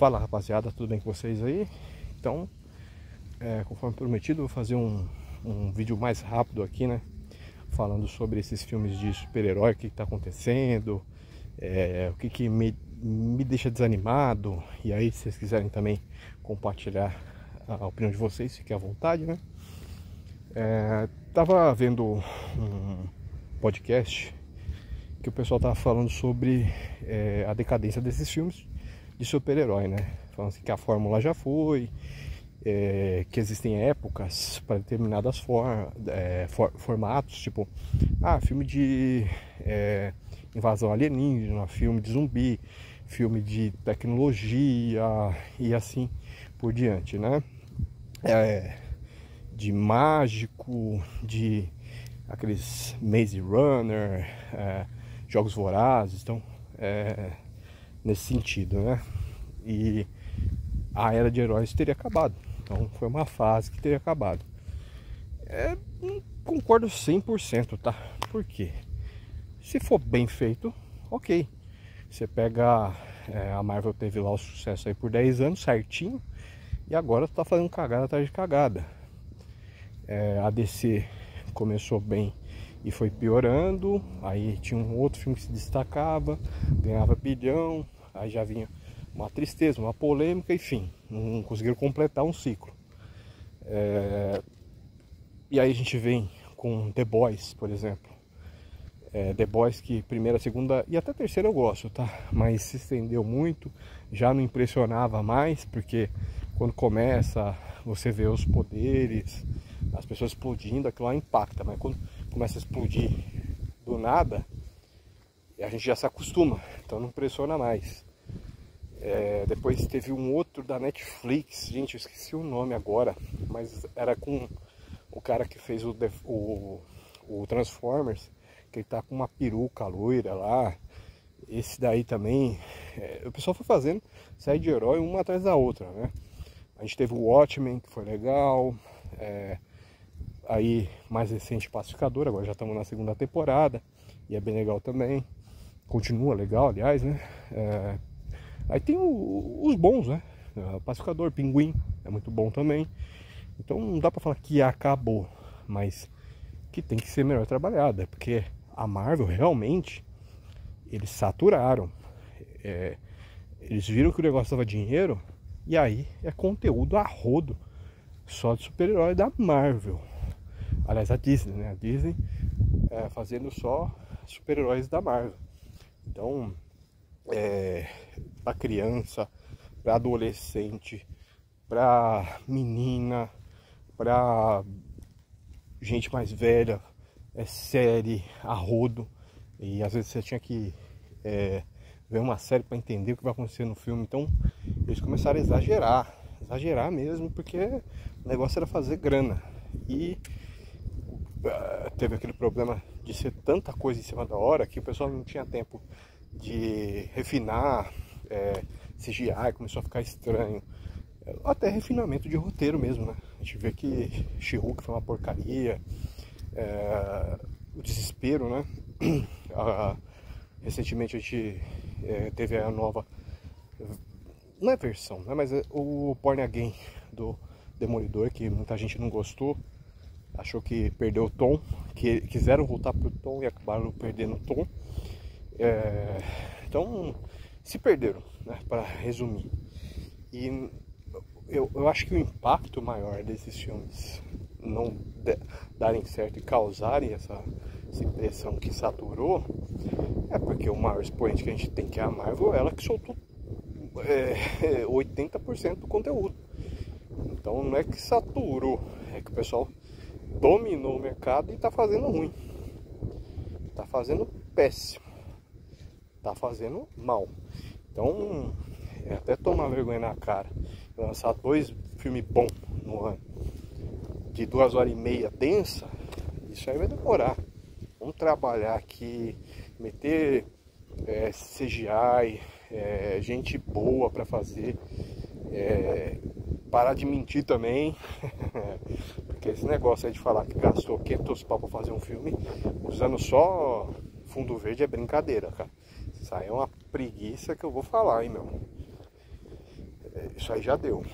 Fala rapaziada, tudo bem com vocês aí? Então, conforme prometido, eu vou fazer um vídeo mais rápido aqui, né? Falando sobre esses filmes de super-herói, o que está acontecendo, o que me deixa desanimado. E aí, se vocês quiserem também compartilhar a opinião de vocês, fiquem à vontade, né? Tava vendo um podcast que o pessoal tava falando sobre a decadência desses filmes de super-herói, né? Falando assim que a fórmula já foi, que existem épocas para determinadas formatos, tipo, filme de invasão alienígena, filme de zumbi, filme de tecnologia e assim por diante, né? De mágico, de aqueles Maze Runner, Jogos Vorazes, então nesse sentido, né? E a era de heróis teria acabado, então foi uma fase que teria acabado. Não concordo 100%, tá? Por quê? Se for bem feito, ok. Você pega, a Marvel teve lá o sucesso aí por 10 anos certinho, e agora tá fazendo cagada atrás de cagada. A DC começou bem e foi piorando, aí tinha um outro filme que se destacava, ganhava bilhão, aí já vinha uma tristeza, uma polêmica, enfim, não conseguiram completar um ciclo. E aí a gente vem com The Boys, por exemplo. The Boys, que primeira, segunda e até terceira eu gosto, tá? Mas se estendeu muito, já não impressionava mais, porque quando começa você vê os poderes, as pessoas explodindo, aquilo lá impacta, mas quando começa a explodir do nada, a gente já se acostuma, então não impressiona mais. Depois teve um outro da Netflix, gente, eu esqueci o nome agora, mas era com o cara que fez o Transformers, que ele tá com uma peruca loira lá. Esse daí também, o pessoal foi fazendo série de herói uma atrás da outra, né? A gente teve o Watchmen, que foi legal, aí mais recente Pacificador, agora já estamos na segunda temporada, e é bem legal também, continua legal, aliás, né? Aí tem os bons, né? Pacificador, Pinguim, é muito bom também. Então não dá pra falar que acabou, mas que tem que ser melhor trabalhada, porque a Marvel realmente, eles saturaram. Eles viram que o negócio dava dinheiro, e aí é conteúdo a rodo, só de super-herói da Marvel. Aliás, a Disney, né? A Disney fazendo só super-heróis da Marvel. Então, para criança, para adolescente, para menina, para gente mais velha, série a rodo. E às vezes você tinha que ver uma série para entender o que vai acontecer no filme. Então eles começaram a exagerar mesmo, porque o negócio era fazer grana. E teve aquele problema de ser tanta coisa em cima da hora que o pessoal não tinha tempo de refinar CGI, começou a ficar estranho. Até refinamento de roteiro mesmo, né? A gente vê que She-Hulk foi uma porcaria, o desespero, né? Recentemente a gente teve a nova, não é versão, né? Mas o Born Again do Demolidor, que muita gente não gostou, achou que perdeu o tom, que quiseram voltar pro tom e acabaram perdendo o tom. Então se perderam, né? Para resumir. E eu acho que o impacto maior desses filmes não darem certo e causarem essa impressão que saturou é porque o maior expoente que a gente tem, que é a Marvel, ela que soltou 80% do conteúdo. Então não é que saturou, é que o pessoal dominou o mercado e tá fazendo ruim, tá fazendo péssimo, tá fazendo mal. Então até tomar vergonha na cara, lançar 2 filmes bons no ano, de 2h30 densa, isso aí vai demorar. Vamos trabalhar aqui, meter CGI, gente boa pra fazer, parar de mentir também, porque esse negócio aí de falar que gastou 500 pau pra fazer um filme usando só fundo verde é brincadeira, cara. Isso aí é uma preguiça que eu vou falar, hein, meu. Isso aí já deu.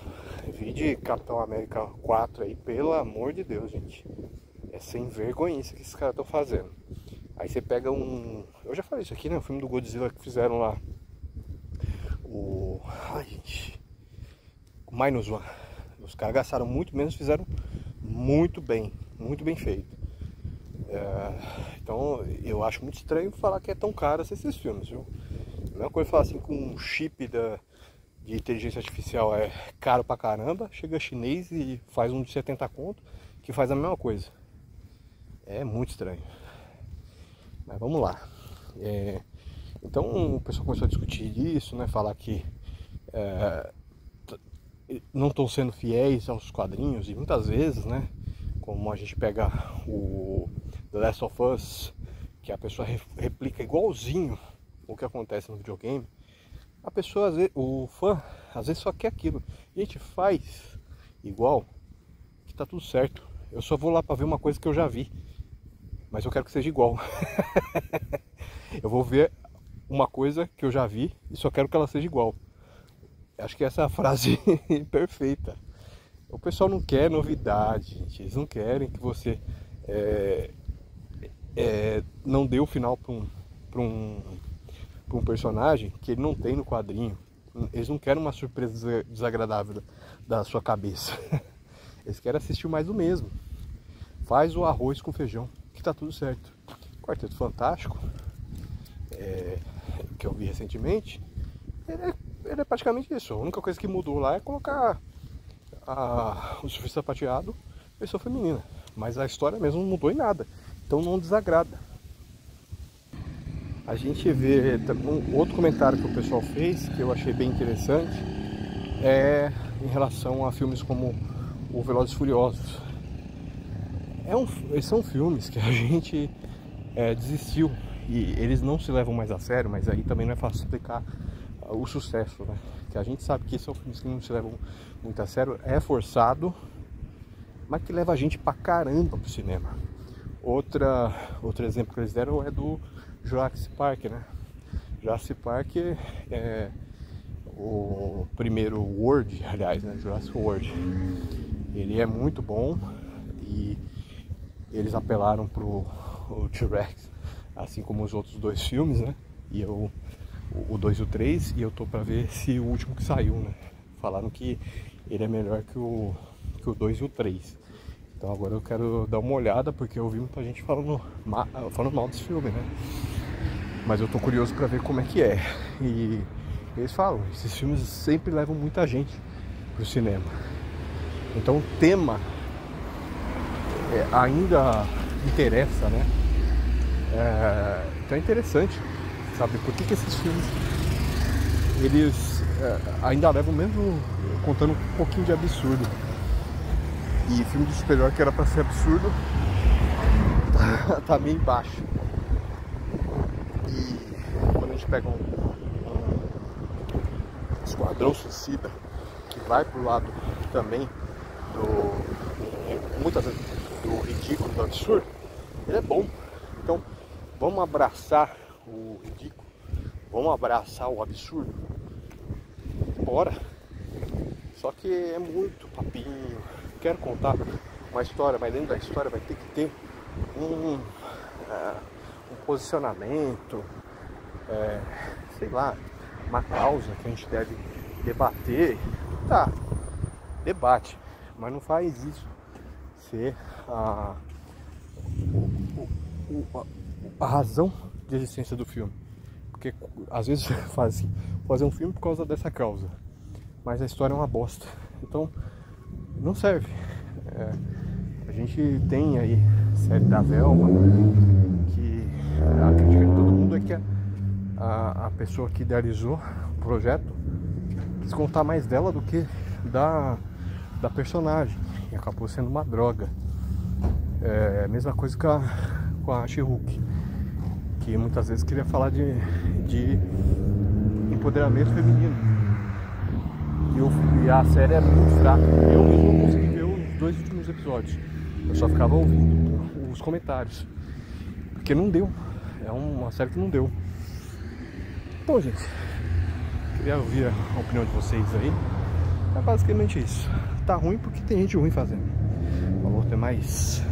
Vídeo Capitão América 4 aí, pelo amor de Deus, gente. É sem vergonhice que esses caras estão fazendo. Aí você pega um... Eu já falei isso aqui, né? O filme do Godzilla que fizeram lá. Ai, gente. O Minus One. Os caras gastaram muito menos, fizeram muito bem feito. Então eu acho muito estranho falar que é tão caro esses filmes, viu? A mesma coisa falar assim, com um chip de inteligência artificial é caro pra caramba, chega chinês e faz um de 70 conto que faz a mesma coisa. É muito estranho. Mas vamos lá. Então o pessoal começou a discutir isso, né? Falar que não estão sendo fiéis aos quadrinhos, e muitas vezes, né? Como a gente pega o The Last of Us, que a pessoa replica igualzinho o que acontece no videogame. A pessoa, às vezes, o fã, às vezes só quer aquilo. A gente faz igual, que tá tudo certo. Eu só vou lá pra ver uma coisa que eu já vi, mas eu quero que seja igual. Eu vou ver uma coisa que eu já vi e só quero que ela seja igual. Acho que essa é a frase perfeita. O pessoal não quer novidade, gente. Eles não querem que você não dê o final para um personagem que ele não tem no quadrinho. Eles não querem uma surpresa desagradável da sua cabeça. Eles querem assistir mais do mesmo. Faz o arroz com feijão, que tá tudo certo. Quarteto Fantástico, que eu vi recentemente, ele é praticamente isso. A única coisa que mudou lá é colocar o Surfista Prateado versão feminina, mas a história mesmo não mudou em nada, então não desagrada. A gente vê um outro comentário que o pessoal fez, que eu achei bem interessante, em relação a filmes como o Velozes e Furiosos. São filmes que a gente desistiu, e eles não se levam mais a sério, mas aí também não é fácil explicar o sucesso, né? Que a gente sabe que são filmes que não se levam muito a sério, é forçado, mas que leva a gente pra caramba pro cinema. Outro exemplo que eles deram é do Jurassic Park, né? Jurassic Park é o primeiro World, aliás, né? Jurassic World. Ele é muito bom e eles apelaram pro T-Rex, assim como os outros dois filmes, né? E o 2 e o 3, e eu tô pra ver se o último que saiu, né? Falaram que ele é melhor que o 2 e o 3. Então agora eu quero dar uma olhada, porque eu vi muita gente falando mal desse filme, né? Mas eu tô curioso pra ver como é que é. E eles falam, esses filmes sempre levam muita gente pro cinema. Então o tema ainda interessa, né? Então é interessante saber por que esses filmes eles ainda levam, mesmo contando um pouquinho de absurdo. E filme de super-herói que era pra ser absurdo tá meio embaixo. E quando a gente pega um Esquadrão Suicida, que vai pro lado também muitas vezes do ridículo, do absurdo, ele é bom. Então vamos abraçar o ridículo, vamos abraçar o absurdo, bora. Só que é muito papinho. Quero contar uma história, mas dentro da história vai ter que ter um posicionamento, sei lá, uma causa que a gente deve debater. Tá, debate, mas não faz isso ser a razão de existência do filme. Porque às vezes faz assim, fazer um filme por causa dessa causa, mas a história é uma bosta, então não serve. A gente tem aí a série da Velma, que a crítica de todo mundo é que a pessoa que idealizou o projeto quis contar mais dela do que da personagem, e acabou sendo uma droga. A mesma coisa com a She-Hulk, que muitas vezes queria falar de empoderamento feminino, e a série é muito fraca. Eu mesmo não consegui ver os 2 últimos episódios, eu só ficava ouvindo os comentários, porque não deu. É uma série que não deu. Então, gente, queria ouvir a opinião de vocês aí. É basicamente isso. Tá ruim porque tem gente ruim fazendo. Falou, até mais.